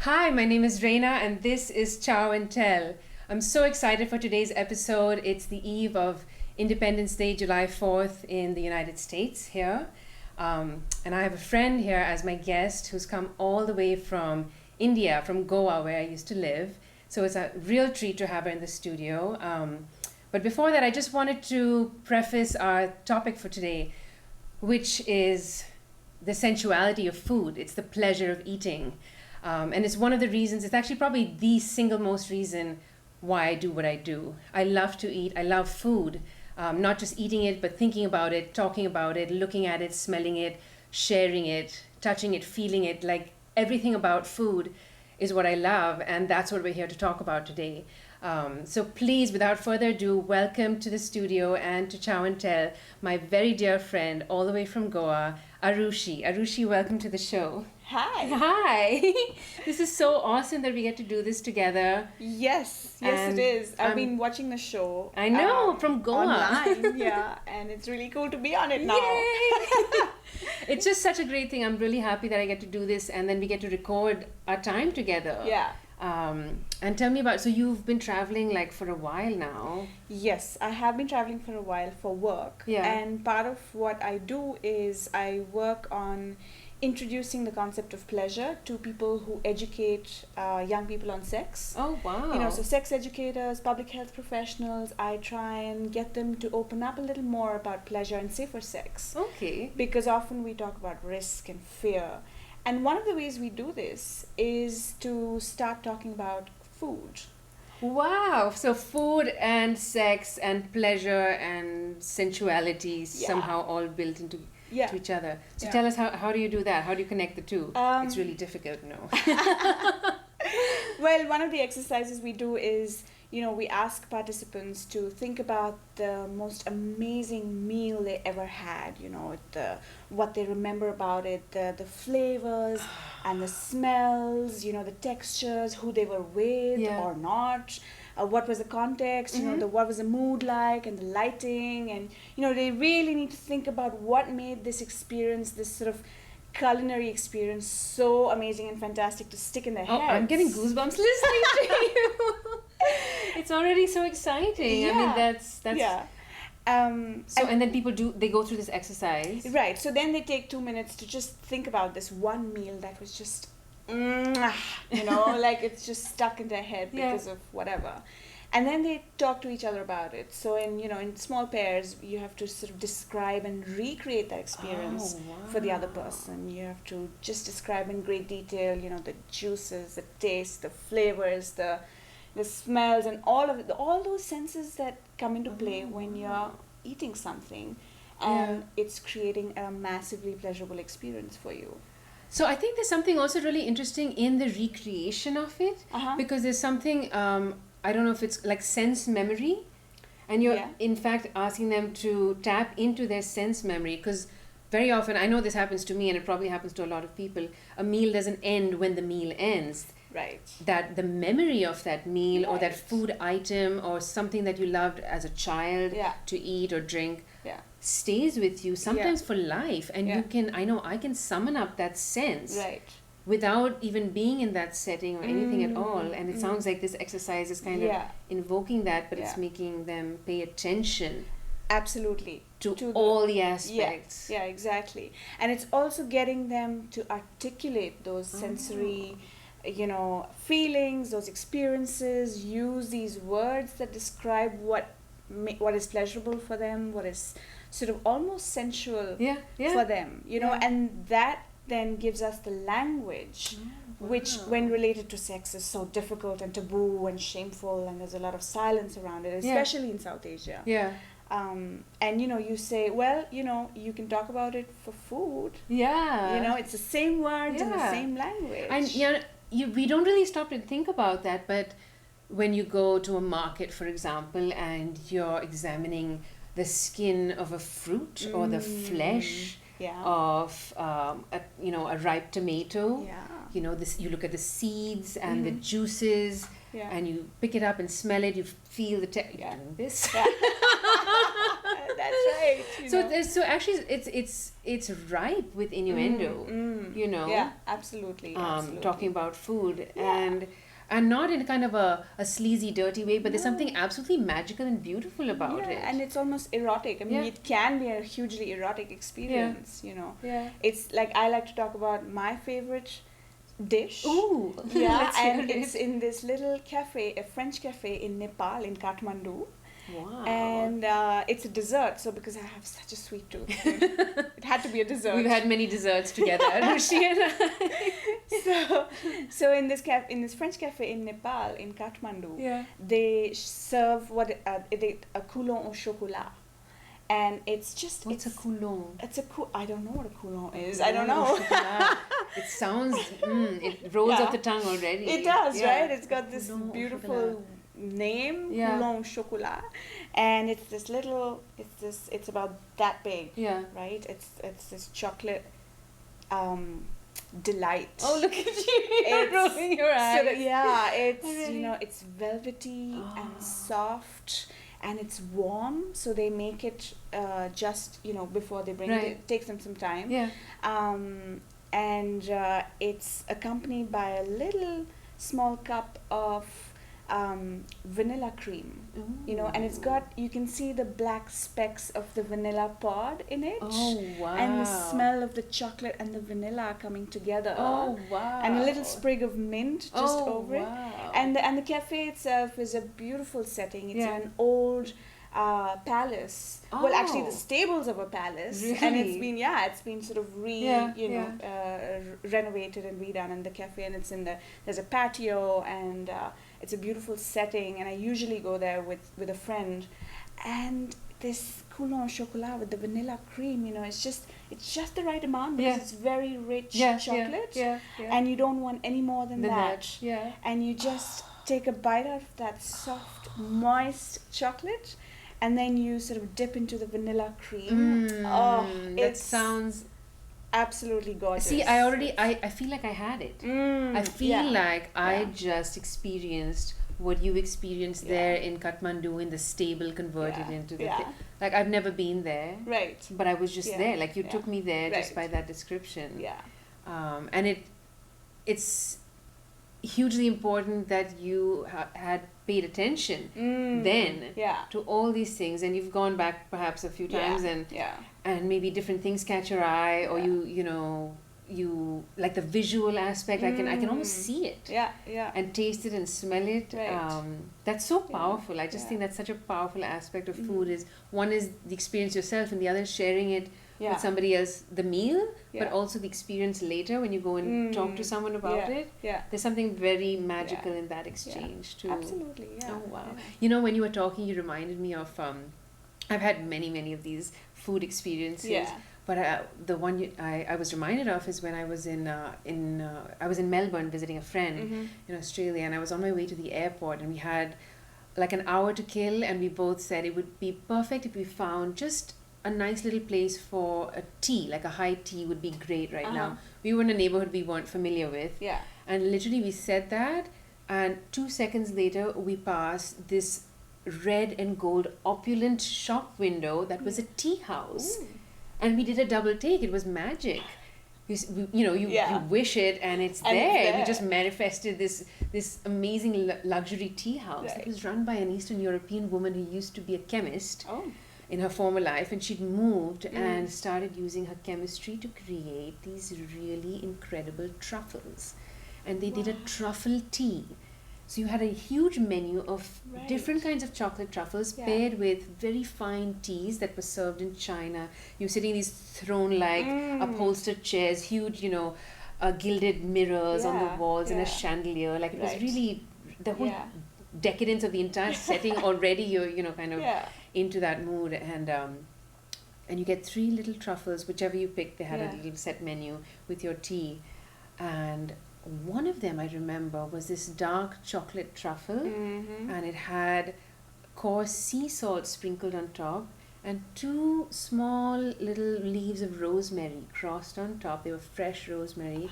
Hi, my name is Reina and this is Chow and Tell. I'm so excited for today's episode. It's the eve of Independence Day, July 4th in the United States here. And I have a friend here as my guest who's come all the way from India, from Goa, where I used to live. So it's a real treat to have her in the studio. But before that, I just wanted to preface our topic for today, which is the sensuality of food. It's the pleasure of eating. And it's one of the reasons, it's actually probably the single most reason why I do what I do. I love to eat. I love food. Not just eating it, but thinking about it, talking about it, looking at it, smelling it, sharing it, touching it, feeling it. Like everything about food is what I love. And that's what we're here to talk about today. So please, without further ado, welcome to the studio and to Chow and Tell, my very dear friend all the way from Goa, Arushi. Arushi, welcome to the show. Hi. Hi. This is so awesome that we get to do this together. Yes, it is. I've been watching the show. I know, from Goa. Online, yeah, and it's really cool to be on it now. Yay! It's just such a great thing. I'm really happy that I get to do this and then we get to record our time together. Yeah. And tell me about, so you've been traveling like for a while now. Yes, I have been traveling for a while for work. Yeah. And part of what I do is I work on introducing the concept of pleasure to people who educate young people on sex. Oh, wow. So sex educators, public health professionals, I try and get them to open up a little more about pleasure and safer sex. Okay. Because often we talk about risk and fear. And one of the ways we do this is to start talking about food. Wow. So food and sex and pleasure and sensuality somehow all built into to each other. So tell us, how do you do that? How do you connect the two? It's really difficult, no? Well, one of the exercises we do is, we ask participants to think about the most amazing meal they ever had, what they remember about it, the flavors and the smells, the textures, who they were with or not. What was the context, what was the mood like and the lighting, and they really need to think about what made this experience, this sort of culinary experience, so amazing and fantastic to stick in their heads. I'm getting goosebumps listening to you. It's already so exciting. Yeah. I mean, that's yeah. And then people they go through this exercise. Right. So then they take 2 minutes to just think about this one meal that was just like it's just stuck in their head because of whatever. And then they talk to each other about it. So in small pairs, you have to sort of describe and recreate that experience for the other person. You have to just describe in great detail, the juices, the taste, the flavors, the smells, and all those senses that come into play when you're eating something. And it's creating a massively pleasurable experience for you. So I think there's something also really interesting in the recreation of it, because there's something, I don't know if it's like sense memory, and you're in fact asking them to tap into their sense memory, because very often, I know this happens to me and it probably happens to a lot of people, a meal doesn't end when the meal ends. Right. That the memory of that meal or that food item or something that you loved as a child to eat or drink stays with you sometimes for life, and I can summon up that sense without even being in that setting or anything at all, and it sounds like this exercise is kind of invoking that, but it's making them pay attention absolutely to all the aspects. Yeah, exactly. And it's also getting them to articulate those sensory feelings, those experiences, use these words that describe what is pleasurable for them, what is sort of almost sensual for them, and that then gives us the language, which when related to sex is so difficult and taboo and shameful, and there's a lot of silence around it, especially in South Asia. And you say, well, you can talk about it for food. It's the same words and the same language. And we don't really stop to think about that, but when you go to a market, for example, and you're examining the skin of a fruit or the flesh of a ripe tomato, you look at the seeds and the juices, and you pick it up and smell it, you feel the That's right. Right. So actually, it's ripe with innuendo. You know. Yeah, absolutely. Talking about food Yeah. and not in kind of a sleazy, dirty way, but there's No. something absolutely magical and beautiful about it. And it's almost erotic. I mean, Yeah. it can be a hugely erotic experience, Yeah. It's like I like to talk about my favorite dish. Ooh. Yeah, Let's hear and it's it. in this little cafe, a French cafe in Nepal, in Kathmandu. Wow. And it's a dessert, so because I have such a sweet tooth, it had to be a dessert. We've had many desserts together, Arushi and I. So in this French cafe in Nepal, in Kathmandu, Yeah. they serve a coulon au chocolat, and it's just What's a coulon? I don't know what a coulon is. I don't know. It sounds, it rolls Yeah. off the tongue already. It does, Yeah. right? It's got this Coulon au beautiful chocolat. name, Yeah. coulon au chocolat, and it's about that big, Yeah. right? It's this chocolate delight. Oh, look at you! You're It's rolling your eyes. It's Already. it's velvety and Oh. soft, and it's warm. So they make it just before they bring it. Right. It takes them some time. Yeah. And it's accompanied by a little small cup of vanilla cream. And it's got, you can see the black specks of the vanilla pod in it. Oh, wow. And the smell of the chocolate and the vanilla coming together. Oh, wow. And a little sprig of mint just over it. Wow. And the cafe itself is a beautiful setting. It's Yeah. in an old palace. Well, actually, the Oh. stables of a palace, and Really? it's been sort of renovated and redone. And the cafe, and there's a patio, and it's a beautiful setting. And I usually go there with a friend, and this coulon au chocolat with the vanilla cream, it's just the right amount because Yeah. it's very rich Yeah, chocolate, yeah, yeah. and you don't want any more than that. Yeah. And you just take a bite out of that soft, moist chocolate, and then you sort of dip into the vanilla cream. That It's sounds. absolutely gorgeous. See, I feel like I had it. I feel like I just experienced what you experienced there in Kathmandu, in the stable converted into the thing. Like, I've never been there. Right. But I was just there. Like, you took me there just Right. by that description. Yeah. And it's hugely important that you had paid attention then to all these things, and you've gone back perhaps a few times, and maybe different things catch your eye, or you like the visual aspect. I can almost see it and taste it and smell it. Right. That's so powerful. I just think that's such a powerful aspect of food. Is one is the experience yourself, and the other is sharing it with somebody else, the meal, but also the experience later when you go and talk to someone about it. There's something very magical in that exchange too. Absolutely. Yeah. Oh wow. You know, when you were talking, you reminded me of I've had many of these food experiences, but the one I was reminded of is when I was I was in Melbourne visiting a friend in Australia, and I was on my way to the airport, and we had like an hour to kill, and we both said it would be perfect if we found just a nice little place for a tea, like a high tea would be great right now. We were in a neighborhood we weren't familiar with, and literally we said that, and 2 seconds later we passed this red and gold opulent shop window that was a tea house. And we did a double take. It was magic. You wish it, and it's there. We just manifested this amazing luxury tea house. It was run by an Eastern European woman who used to be a chemist in her former life, and she'd moved and started using her chemistry to create these really incredible truffles. And they did a truffle tea. So you had a huge menu of different kinds of chocolate truffles paired with very fine teas that were served in China. You were sitting in these throne-like upholstered chairs, huge, gilded mirrors on the walls and a chandelier. Like, it was really the whole decadence of the entire setting. Already you're kind of into that mood, and you get 3 little truffles, whichever you pick. They had a little set menu with your tea, and one of them I remember was this dark chocolate truffle, and it had coarse sea salt sprinkled on top, and 2 small little leaves of rosemary crossed on top. They were fresh rosemary,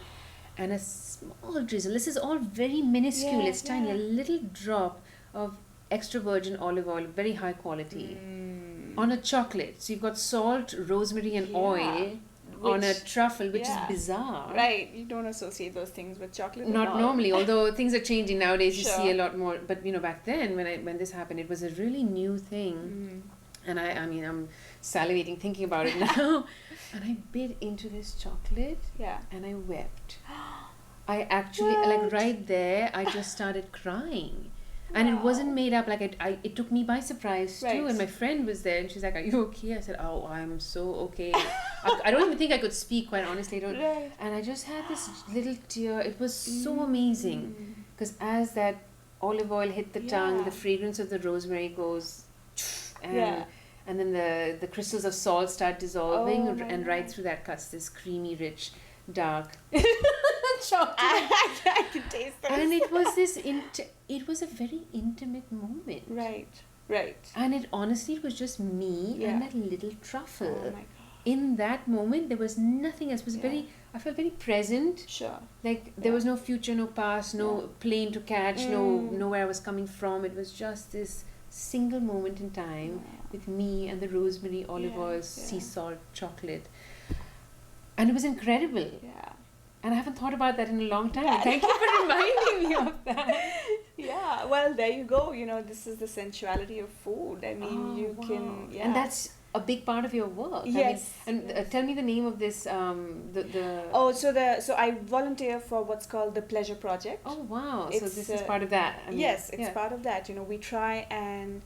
and a small drizzle. This is all very minuscule. It's tiny. A little drop of extra virgin olive oil, very high quality. on a chocolate. So you've got salt, rosemary, and oil on a truffle, which is bizarre. Right. You don't associate those things with chocolate Not at all. normally, although things are changing nowadays. You Sure. see a lot more. But back then when this happened, it was a really new thing. And I mean, I'm salivating thinking about it now. And I bit into this chocolate. Yeah. And I wept. I actually, like right there, I just started crying. And it wasn't made up, like it took me by surprise too. And my friend was there and she's like, "Are you okay?" I said, "Oh, I'm so okay." I don't even think I could speak, quite honestly. I don't. Right. And I just had this little tear. It was so amazing. Because as that olive oil hit the tongue, the fragrance of the rosemary goes, and then the crystals of salt start dissolving, and right through that cuts this creamy, rich, dark chocolate. I can taste this. And it was this it was a very intimate moment. Right. And it honestly was just me and that little truffle. Oh my God. In that moment, there was nothing else. It was I felt very present. Sure. Like there was no future, no past, no plane to catch, no where I was coming from. It was just this single moment in time with me and the rosemary, olive oil, sea salt, chocolate. And it was incredible. Yeah. And I haven't thought about that in a long time. Thank you for reminding me of that. Yeah, well, there you go. This is the sensuality of food. I mean, you can... Yeah. And that's a big part of your work. Yes. I mean, and tell me the name of this, So I volunteer for what's called the Pleasure Project. Oh, wow. So this is part of that. I mean, yes, it's part of that. We try and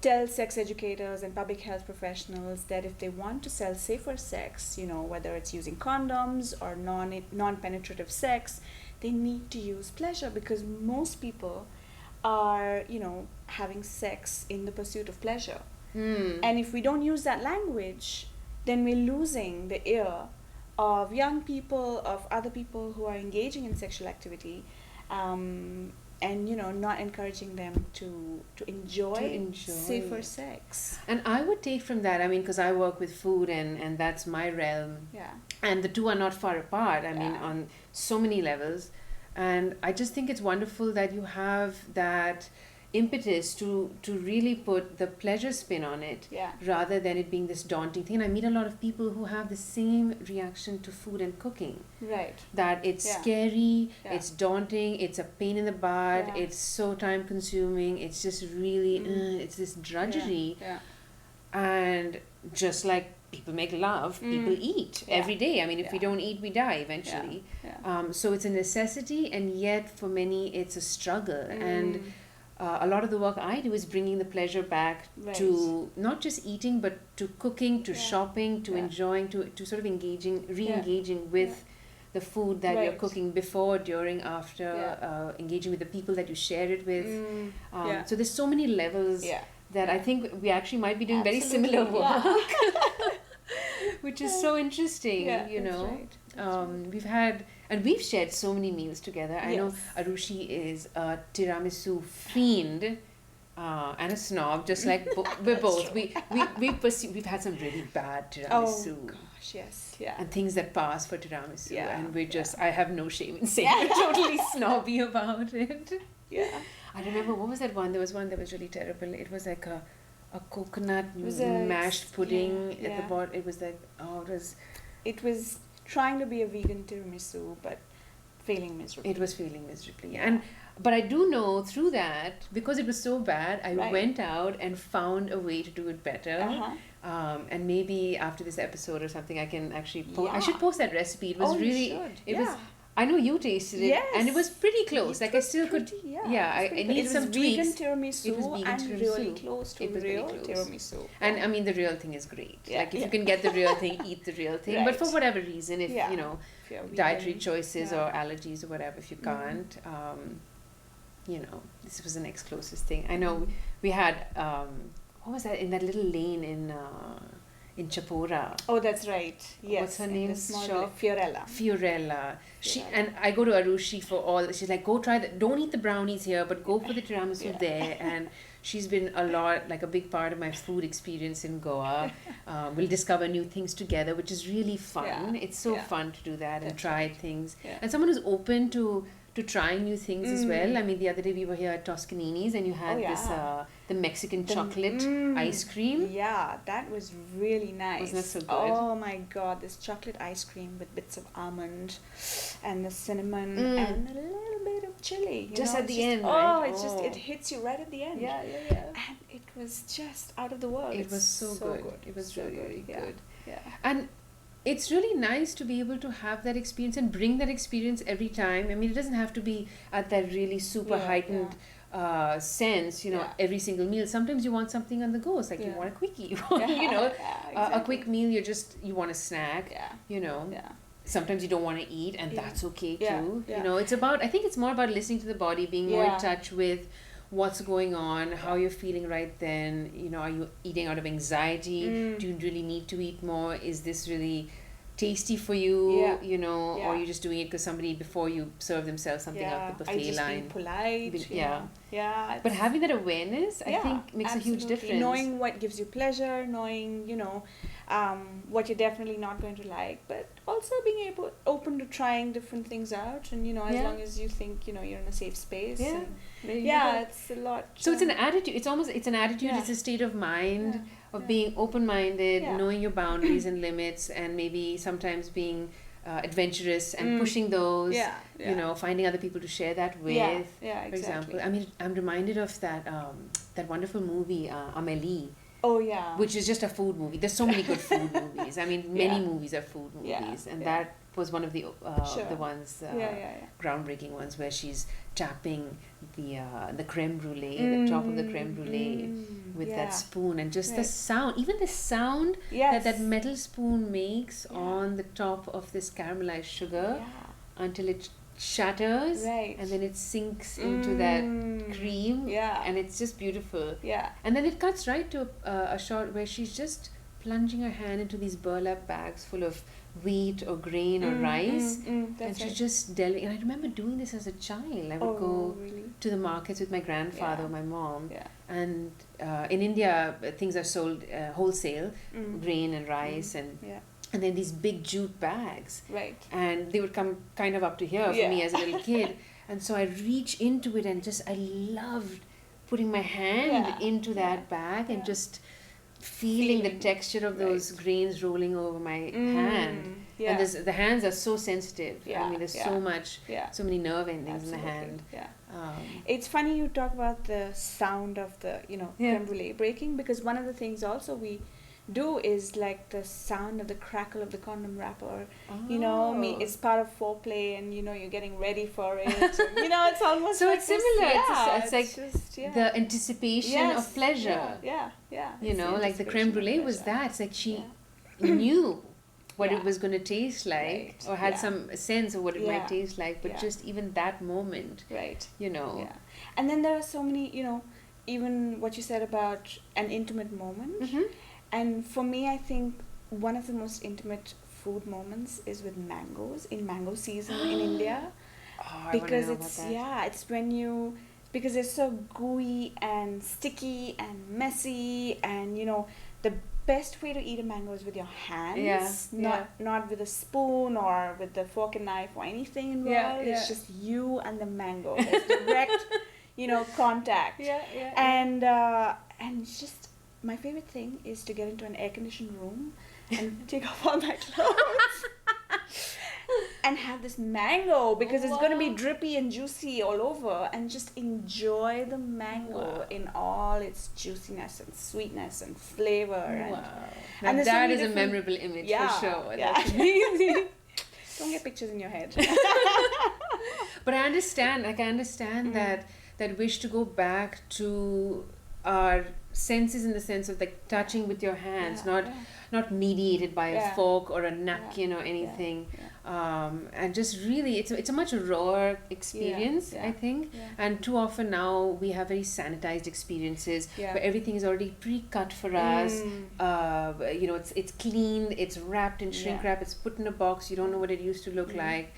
tell sex educators and public health professionals that if they want to sell safer sex, whether it's using condoms or non-penetrative sex, they need to use pleasure, because most people are, having sex in the pursuit of pleasure. And if we don't use that language, then we're losing the ear of young people, of other people who are engaging in sexual activity, and not encouraging them to enjoy safer sex. And I would take from that, I mean, because I work with food and that's my realm. Yeah. And the two are not far apart, I mean, on so many levels. And I just think it's wonderful that you have that impetus to really put the pleasure spin on it, rather than it being this daunting thing. And I meet a lot of people who have the same reaction to food and cooking. Right. That it's scary, it's daunting, it's a pain in the butt, it's so time consuming, it's just really, it's this drudgery. And just like people make love, people eat every day. I mean, if we don't eat, we die eventually. So it's a necessity, and yet for many it's a struggle. And a lot of the work I do is bringing the pleasure back to not just eating, but to cooking, to shopping, to enjoying, to sort of re-engaging with the food that you're cooking before, during, after, engaging with the people that you share it with. So there's so many levels that I think we actually might be doing very similar work, which is so interesting, We've shared so many meals together. I know Arushi is a tiramisu fiend and a snob, just like we're both. We've had some really bad tiramisu. Oh gosh, yes, and things that pass for tiramisu, and we're just, I have no shame in saying we're totally snobby about it. I remember, what was that one? There was one that was really terrible. It was like a coconut mashed pudding at the bottom. It was like, it was trying to be a vegan tiramisu, but failing miserably. It was failing miserably. But I do know through that, because it was so bad, I went out and found a way to do it better. And maybe after this episode or something, I can actually I should post that recipe. It was was. I know you tasted it, and it was pretty close. Like I still could. I need some tweaks. Tiramisu, it was vegan tiramisu, really close to real tiramisu. And I mean, the real thing is great. Like if you can get the real thing, eat the real thing. But for whatever reason, if dietary choices or allergies or whatever, if you can't, this was the next closest thing. I know we had what was that in that little lane in Chapora? Oh, that's right. Yes. What's her name? Fiorella. And I go to Arushi for all. She's like, go try that. Don't eat the brownies here, but go for the tiramisu there. And she's been a big part of my food experience in Goa. We'll discover new things together, which is really fun. It's so fun to do that and try things. And someone who's open to to trying new things as well. I mean, the other day we were here at Toscanini's and you had this the Mexican chocolate ice cream. Yeah, that was really nice. Wasn't that so good? Oh my god, this chocolate ice cream with bits of almond and the cinnamon and a little bit of chili. Just at the end, oh, right? it's just, it hits you right at the end. Yeah. And it was just out of the world. It was so good. It was so really good. Yeah. And it's really nice to be able to have that experience and bring that experience every time. I mean, it doesn't have to be at that really super heightened sense, every single meal. Sometimes you want something on the go. It's like you want a quickie. You want, exactly. a quick meal. You want a snack. Yeah. Sometimes you don't want to eat, and that's okay too. Yeah. It's about. I think it's more about listening to the body, being more in touch with what's going on, how you're feeling right then. Are you eating out of anxiety? Do you really need to eat more? Is this really tasty for you? Or you're just doing it because somebody before you serve themselves something out the buffet Are you just line. being polite? Yeah. But having that awareness, I think, makes a huge difference. Knowing what gives you pleasure, knowing what you're definitely not going to like, but also being open to trying different things out, and as long as you think you're in a safe space. It's a lot. So it's an attitude. It's an attitude. It's a state of mind of being open-minded, knowing your boundaries and limits, and maybe sometimes being adventurous and pushing those. Finding other people to share that with. Exactly. For example, I mean, I'm reminded of that wonderful movie Amélie. Oh yeah. Which is just a food movie. There's so many good food movies. I mean, many movies are food movies, and that was one of the ones, groundbreaking ones, where she's tapping the creme brulee, the top of the creme brulee with that spoon, and just the sound, even the sound that metal spoon makes on the top of this caramelized sugar until it shatters, and then it sinks into that cream, and it's just beautiful. And then it cuts right to a shot where she's just plunging her hand into these burlap bags full of wheat or grain or rice, and she's just delving. And I remember doing this as a child. I would go to the markets with my grandfather or my mom, and in India things are sold wholesale, grain and rice and then these big jute bags. Right. And they would come kind of up to here for me as a little kid. And so I reach into it and I loved putting my hand into that bag and just feeling the texture of those grains rolling over my hand. And the hands are so sensitive. I mean, there's so many nerve endings in the hand. It's funny you talk about the sound of the, creme brulee breaking, because one of the things also we do is like the sound of the crackle of the condom wrapper. It's part of foreplay, and you're getting ready for it. It's almost so like it's similar. It's like just, the anticipation of pleasure. Like the creme brulee was that. It's like she knew what it was going to taste like, or had some sense of what it might taste like, but just even that moment, And then there are so many, even what you said about an intimate moment. And for me, I think one of the most intimate food moments is with mangoes in mango season in India, because it's when because they're so gooey and sticky and messy, and the best way to eat a mango is with your hands, not with a spoon or with the fork and knife or anything involved. It's just you and the mango. There's direct, contact. And it's just, my favorite thing is to get into an air-conditioned room and take off all my clothes and have this mango, because it's going to be drippy and juicy all over, and just enjoy the mango in all its juiciness and sweetness and flavor. And that is a memorable image for sure. Don't get pictures in your head. But I understand that wish to go back to our senses, in the sense of like touching with your hands, not mediated by a fork or a napkin or anything, and just really it's a much rawer experience, I think. And too often now we have very sanitized experiences where everything is already pre-cut for us. It's cleaned, it's wrapped in shrink wrap, it's put in a box, you don't know what it used to look like.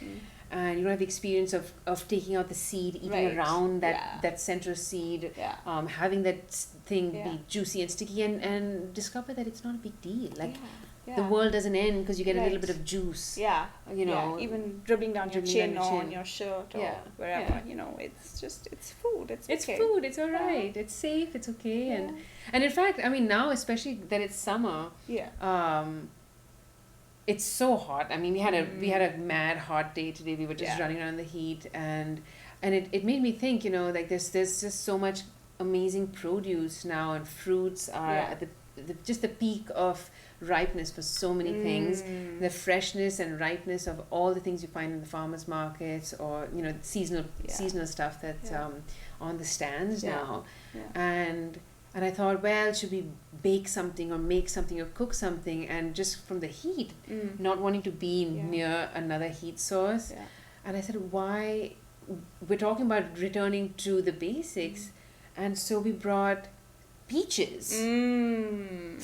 And you don't have the experience of taking out the seed, eating around that central seed, having that thing be juicy and sticky, and discover that it's not a big deal. the world doesn't end because you get a little Right. bit of juice. Yeah. You know, Even dribbling down your dribbling chin down your or on chin. your shirt or Yeah, wherever. yeah. You know, it's just, it's food. It's It's okay. food. It's all right. It's safe. It's okay. Yeah. And in fact, I mean, now especially that it's summer, Yeah. it's so hot. I mean, we had a mad hot day today. We were just Yeah. running around in the heat, and it made me think. You know, like there's just so much amazing produce now, and fruits are at the just the peak of ripeness for so many things. The freshness and ripeness of all the things you find in the farmers markets, or you know, seasonal stuff that's on the stands now. And I thought, well, should we bake something or make something or cook something? And just from the heat, not wanting to be near another heat source. Yeah. And I said, why? We're talking about returning to the basics. And so we brought peaches,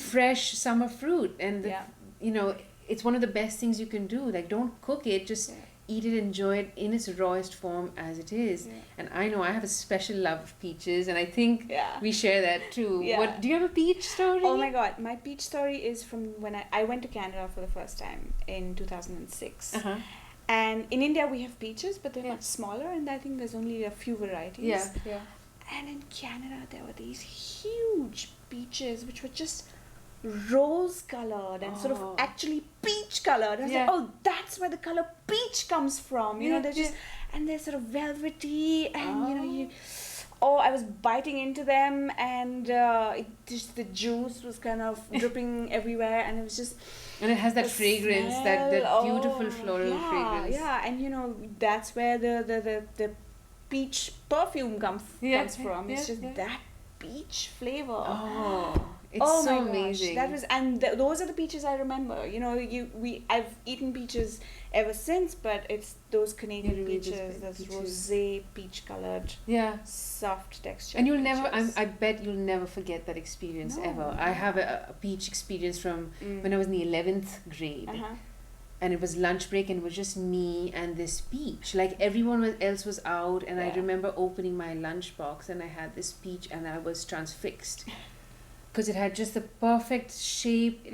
fresh summer fruit. And, you know, it's one of the best things you can do. Like, don't cook it, just eat it, enjoy it in its rawest form as it is. And I know I have a special love of peaches, and I think we share that too. What do you have a peach story? Oh my god, my peach story is from when I went to Canada for the first time in 2006. And in India we have peaches, but they're much smaller, and I think there's only a few varieties. And in Canada there were these huge peaches which were just rose colored and sort of actually peach colored. I was like, oh, that's where the color peach comes from. You know, they're just, and they're sort of velvety, and you know, I was biting into them, and the juice was kind of dripping everywhere, and it was just, and it has that fragrance, that beautiful floral fragrance. Yeah, and you know, that's where the peach perfume comes from. It's just that peach flavor. It's so amazing. That was, and those are the peaches I remember. You know, I've eaten peaches ever since, but it's those Canadian peaches, those rosé peach colored, soft texture. And you'll never, I bet you'll never forget that experience ever. I have a peach experience from when I was in the 11th grade. And it was lunch break, and it was just me and this peach. Like everyone else was out, and I remember opening my lunch box, and I had this peach, and I was transfixed. Because it had just the perfect shape,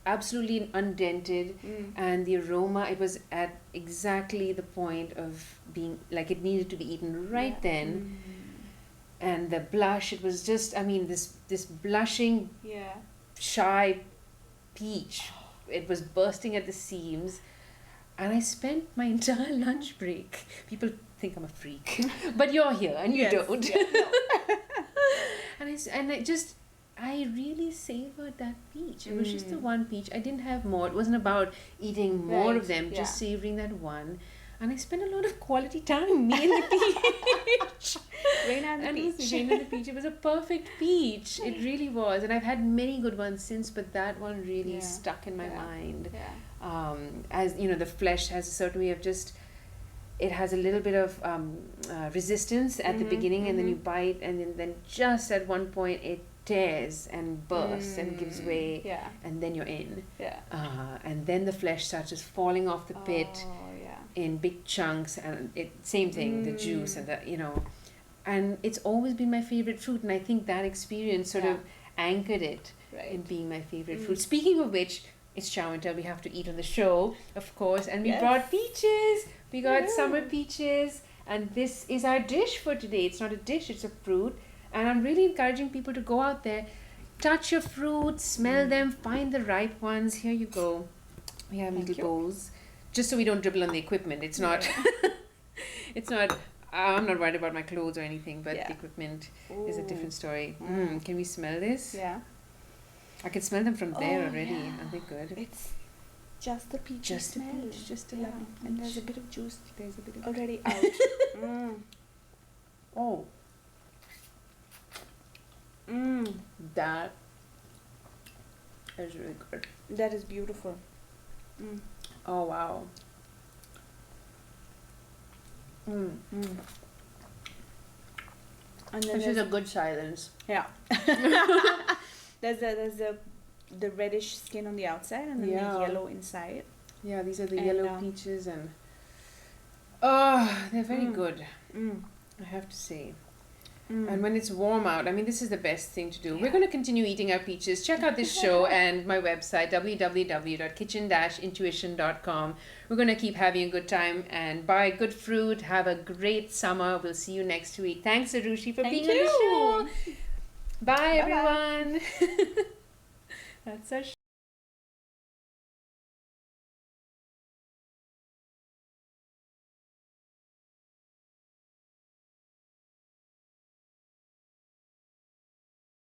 absolutely undented, and the aroma, it was at exactly the point of being, like it needed to be eaten right then. And the blush, it was just, I mean, this blushing, shy peach. It was bursting at the seams. And I spent my entire lunch break. People think I'm a freak. But you're here, and you don't. I really savored that peach. It was just the one peach. I didn't have more. It wasn't about eating more of them, just savoring that one. And I spent a lot of quality time, me and the peach. Raina and the peach. Raina and the peach. It was a perfect peach. It really was. And I've had many good ones since, but that one really stuck in my mind. As you know, the flesh has a certain way of just, it has a little bit of resistance at the beginning, and then you bite, and then just at one point it tears and bursts and gives way, and then you're in. And then the flesh starts just falling off the pit in big chunks, and same thing, the juice and the, you know, and it's always been my favorite fruit, and I think that experience sort of anchored it in being my favorite fruit. Speaking of which, it's Chow and Tell, we have to eat on the show, of course, and we brought peaches. We got summer peaches, and this is our dish for today. It's not a dish, it's a fruit. And I'm really encouraging people to go out there, touch your fruits, smell them, find the ripe ones. Here you go. We have little bowls, just so we don't dribble on the equipment. It's not, I'm not worried about my clothes or anything, but the equipment is a different story. Can we smell this? Yeah. I can smell them from there already. Aren't they good? It's just the peach smell. Just a lovely peach. And there's a bit of juice. There's a bit of already out. Oh. That is really good. That is beautiful. Oh wow. And then this is a good silence. Yeah. there's the reddish skin on the outside, and then the yellow inside. Yeah, these are the yellow peaches, and they're very good. I have to say. And when it's warm out, I mean, this is the best thing to do. We're going to continue eating our peaches. Check out this show and my website, www.kitchen-intuition.com. We're going to keep having a good time and buy good fruit. Have a great summer. We'll see you next week. Thanks, Arushi, for being on the show. Bye, everyone. That's our show.